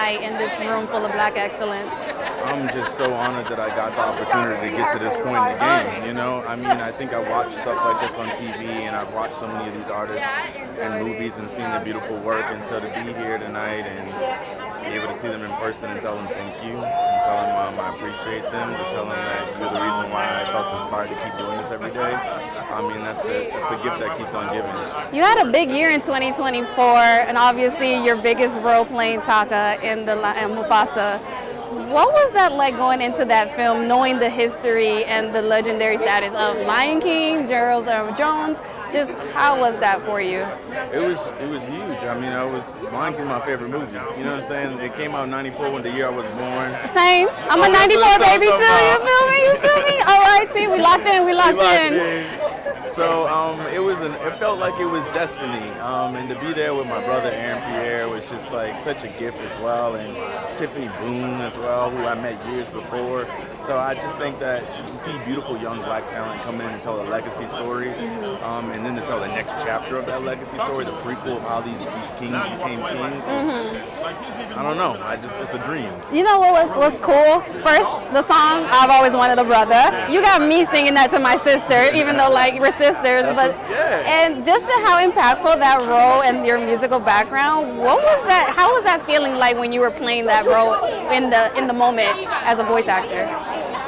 tonight in this room full of Black excellence? I'm just so honored that I got the opportunity to get to this point in the game, you know? I mean, I think I watched stuff like this on TV, and I've watched so many of these artists and movies and seen their beautiful work, and so to be here tonight and be able to see them in person and tell them thank you, and tell them I appreciate them, to tell them that you're the reason why I felt inspired to keep doing this every day. I mean, that's the gift that keeps on giving. You had a big year in 2024, and obviously your biggest role playing Taka in Mufasa. What was that like going into that film, knowing the history and the legendary status of Lion King, Gerald Jones? Just how was that for you? It was huge. I mean, Lion King's my favorite movie. You know what I'm saying? It came out in '94 when the year I was born. Same. I'm a '94 baby too. You feel me? You feel me? All right, see, we locked in. We locked in. So it felt like it was destiny, and to be there with my brother Aaron Pierre was just like such a gift as well, and Tiffany Boone as well, who I met years before. So I just think that you see beautiful young Black talent come in and tell a legacy story, and then to tell the next chapter of that legacy story, the prequel of how these kings became kings. I don't know. It's a dream. You know what was cool? First, the song "I've Always Wanted a Brother." You got me singing that to my sister, even though like we're sisters. And just how impactful that role and your musical background. What was that? How was that feeling like when you were playing that role in the moment as a voice actor?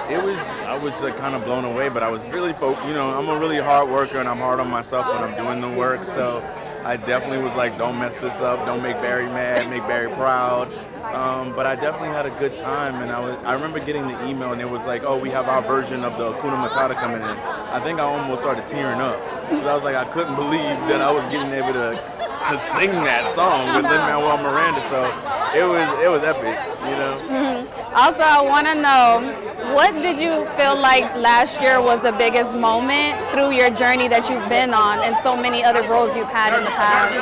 I was kind of blown away, but I was really I'm a really hard worker, and I'm hard on myself when I'm doing the work. So I definitely was like, don't mess this up, don't make Barry mad, make Barry proud. But I definitely had a good time, and I remember getting the email, and it was like, oh, we have our version of the Hakuna Matata coming in. I think I almost started tearing up, because I was like, I couldn't believe that I was getting able to sing that song with Lin-Manuel Miranda. So it was epic, you know. Also, I want to know, what did you feel like last year was the biggest moment through your journey that you've been on, and so many other roles you've had in the past?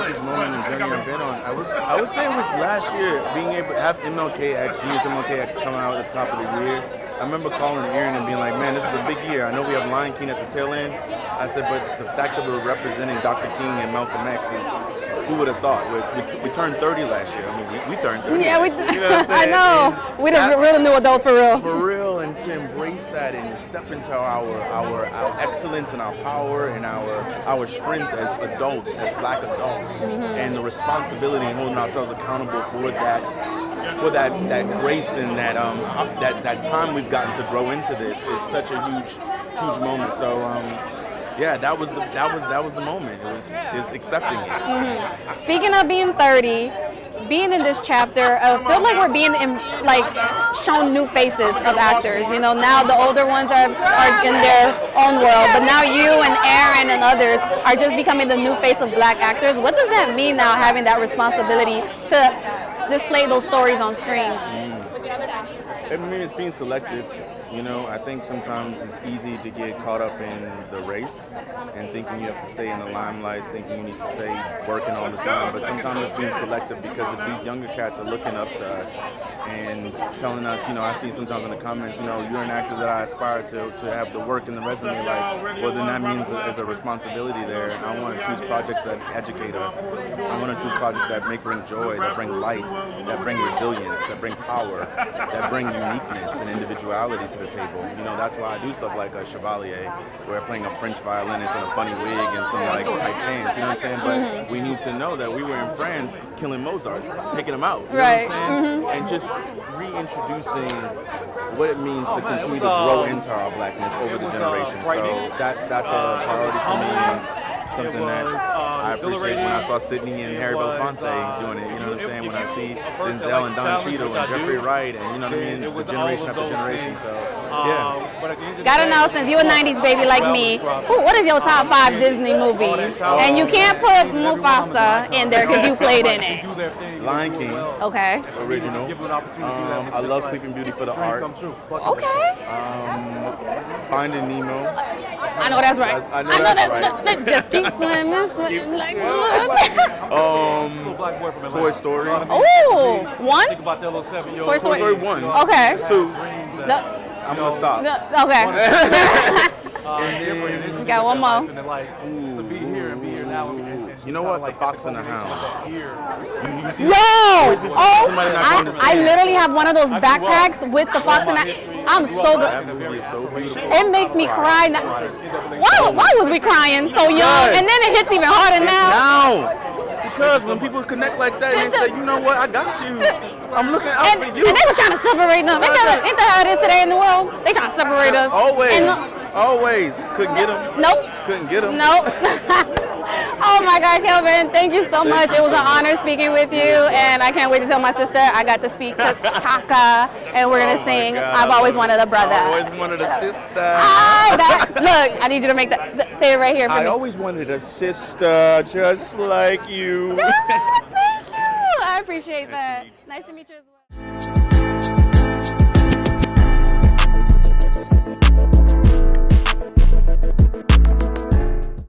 Biggest moment in the journey I've been on. I would say it was last year, being able to have MLKX come out at the top of the year. I remember calling Aaron and being like, man, this is a big year. I know we have Lion King at the tail end. I said, but the fact that we're representing Dr. King and Malcolm X is, who would have thought? We turned 30 last year. I mean, we turned 30. Yeah, you know what I'm I know. We the real new adults for real. For real, and to embrace that and to step into our excellence and our power and our strength as adults, as Black adults, and the responsibility and holding ourselves accountable for that grace and that time we've gotten to grow into this is such a huge moment. So yeah, that was the moment. It was accepting it. Speaking of being 30, being in this chapter, I feel like we're being shown new faces of actors. You know, now the older ones are in their own world, but now you and Aaron and others are just becoming the new face of Black actors. What does that mean now, having that responsibility to display those stories on screen? It means being selective. You know, I think sometimes it's easy to get caught up in the race and thinking you have to stay in the limelight, thinking you need to stay working all the time. But sometimes it's being selective, because if these younger cats are looking up to us and telling us, you know, I see sometimes in the comments, you know, you're an actor that I aspire to have the work in the resume, like, well, then that means there's a responsibility there. I want to choose projects that educate us. I want to choose projects that bring joy, that bring light, that bring resilience, that bring power, that bring uniqueness and individuality to the table. You know, that's why I do stuff like a Chevalier, where I'm playing a French violinist in a funny wig and some like tight pants, you know what I'm saying? But we need to know that we were in France killing Mozart, taking him out, you know what I'm saying? And just reintroducing what it means to continue to grow into our Blackness over the generations. So that's a priority for me, and something that I appreciate when I saw Sidney and Harry Belafonte doing it, you know what I'm saying? When I see Denzel and Don Cheadle and Jeffrey Wright, and you know what I mean, the generation after generation, so yeah. Gotta know, since you a 90s baby like me, what is your top 5 Disney movies? And you can't put Mufasa in there because you played in it. Lion King. Okay. Original. I love Sleeping Beauty for the art. Okay. Finding Nemo. I know that's right. I know that's right. Just keep swimming. Like, Toy Story. Oh, 1? Toy Story 1. Okay. 2. No. I'm gonna stop. No, okay. And then, got one more. To be here and be here now and You know what? The Fox and the Hound. You see Yo! oh, I literally have one of those backpacks with the Fox and I'm so good. That movie is so beautiful. It makes me cry now. Why was we crying so young? And then it hits even harder now. Because when people connect like that and they say, you know what, I got you. I'm looking out for you. And they was trying to separate them. Ain't that how it is today in the world? They trying to separate us. Always. Couldn't get them. Nope. Couldn't get them. Nope. Oh my God, Kelvin, thank you so much. It was an honor speaking with you, and I can't wait to tell my sister I got to speak to Taka, and we're going to sing I've Always Wanted a Brother. I always wanted a sister. Look, I need you to make that, say it right here for me. I always wanted a sister just like you. Thank you. I appreciate that. Nice to meet you as well.